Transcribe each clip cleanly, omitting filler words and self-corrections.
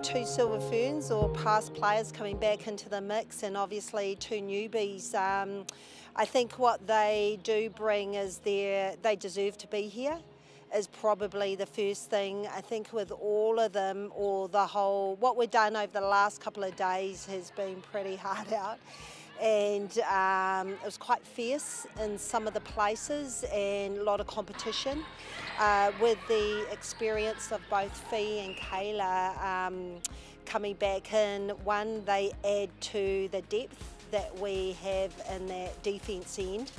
two silver ferns or past players coming back into the mix, and obviously two newbies. I think what they do bring is they deserve to be here is probably the first thing. I think with all of them, or what we've done over the last couple of days has been pretty hard out. And it was quite fierce in some of the places and a lot of competition. With the experience of both Fee and Kayla coming back in, one, they add to the depth that we have in that defence end.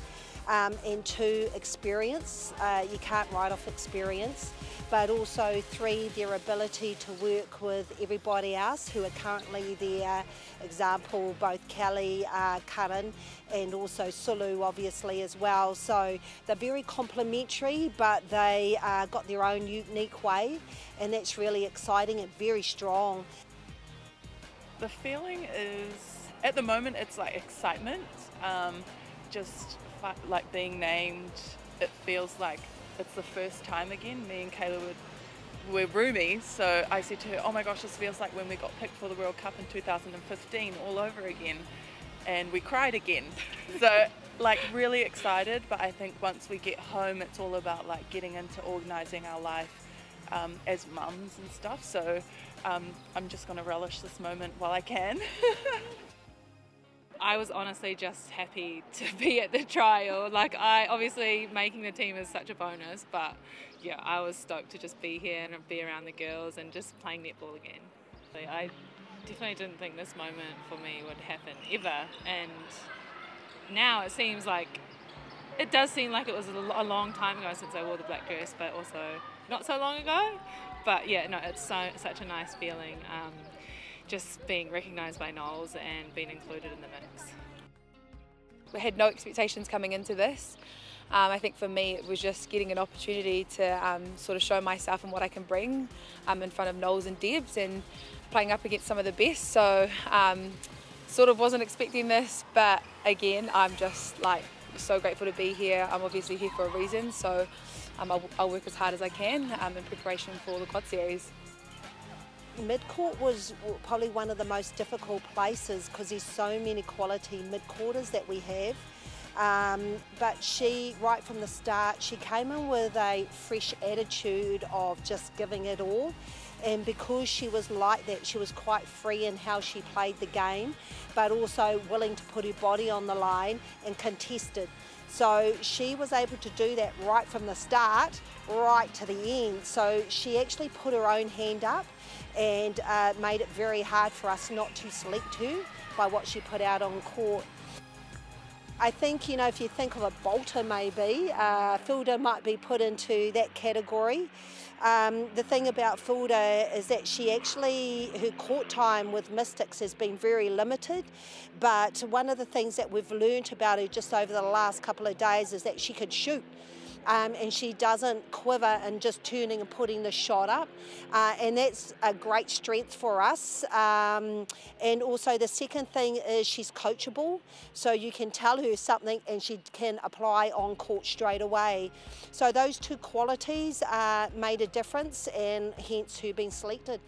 And two, experience. You can't write off experience, but also three, their ability to work with everybody else who are currently there. Example, both Kelly, Karan, and also Sulu obviously as well. So they're very complementary, but they got their own unique way, and that's really exciting and very strong. The feeling is, at the moment, it's like excitement. Just like being named, it feels like it's the first time again. Me and Kayla were roomies, so I said to her, oh my gosh, this feels like when we got picked for the World Cup in 2015 all over again, and we cried again. So like really excited, but I think once we get home it's all about like getting into organising our life as mums and stuff, so I'm just going to relish this moment while I can. I was honestly just happy to be at the trial. Like, obviously making the team is such a bonus, but yeah, I was stoked to just be here and be around the girls and just playing netball again. I definitely didn't think this moment for me would happen ever, and now it seems like, it does seem like it was a long time ago since I wore the black dress, but also not so long ago. But yeah, no, it's such a nice feeling. Just being recognised by Knowles and being included in the mix. We had no expectations coming into this. I think for me it was just getting an opportunity to sort of show myself and what I can bring in front of Knowles and Debs, and playing up against some of the best. So sort of wasn't expecting this, but again, I'm just like so grateful to be here. I'm obviously here for a reason, so I'll work as hard as I can in preparation for the Quad Series. Midcourt was probably one of the most difficult places because there's so many quality midcourters that we have. But she, right from the start, she came in with a fresh attitude of just giving it all. And because she was like that, she was quite free in how she played the game, but also willing to put her body on the line and contested. So she was able to do that right from the start, right to the end. So she actually put her own hand up and made it very hard for us not to select her by what she put out on court. I think, you know, if you think of a bolter maybe, Filda might be put into that category. The thing about Filda is that she actually, her court time with Mystics has been very limited, but one of the things that we've learnt about her just over the last couple of days is that she could shoot. And she doesn't quiver in just turning and putting the shot up, and that's a great strength for us. And also the second thing is she's coachable, so you can tell her something and she can apply on court straight away. So those two qualities made a difference, and hence her being selected.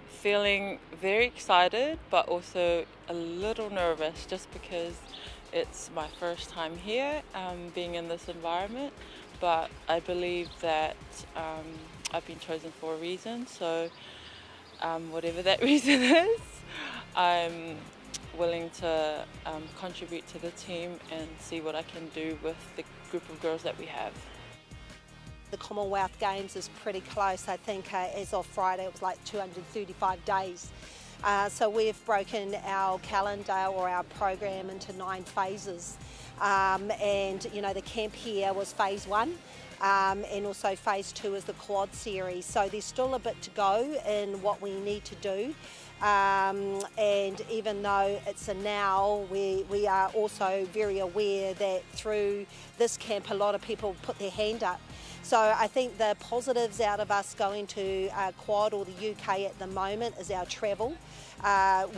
Feeling very excited, but also a little nervous, just because it's my first time here, being in this environment, but I believe that I've been chosen for a reason, so whatever that reason is, I'm willing to contribute to the team and see what I can do with the group of girls that we have. The Commonwealth Games is pretty close. I think as of Friday it was like 235 days. So we've broken our calendar or our program into 9 phases, and you know, the camp here was phase 1, and also phase 2 is the Quad Series. So there's still a bit to go in what we need to do, and even though it's a now, we are also very aware that through this camp a lot of people put their hand up. So I think the positives out of us going to Quad or the UK at the moment is our travel,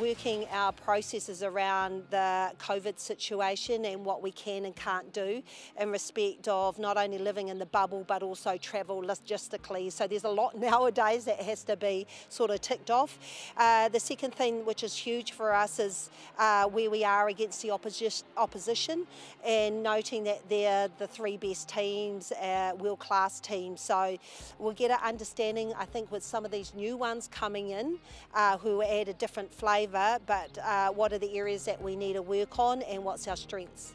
working our processes around the COVID situation and what we can and can't do in respect of not only living in the bubble but also travel logistically. So there's a lot nowadays that has to be sort of ticked off. The second thing which is huge for us is where we are against the opposition, and noting that they're the three best teams, world-class teams. So we'll get an understanding, I think, with some of these new ones coming in who add a different flavour, but what are the areas that we need to work on and what's our strengths.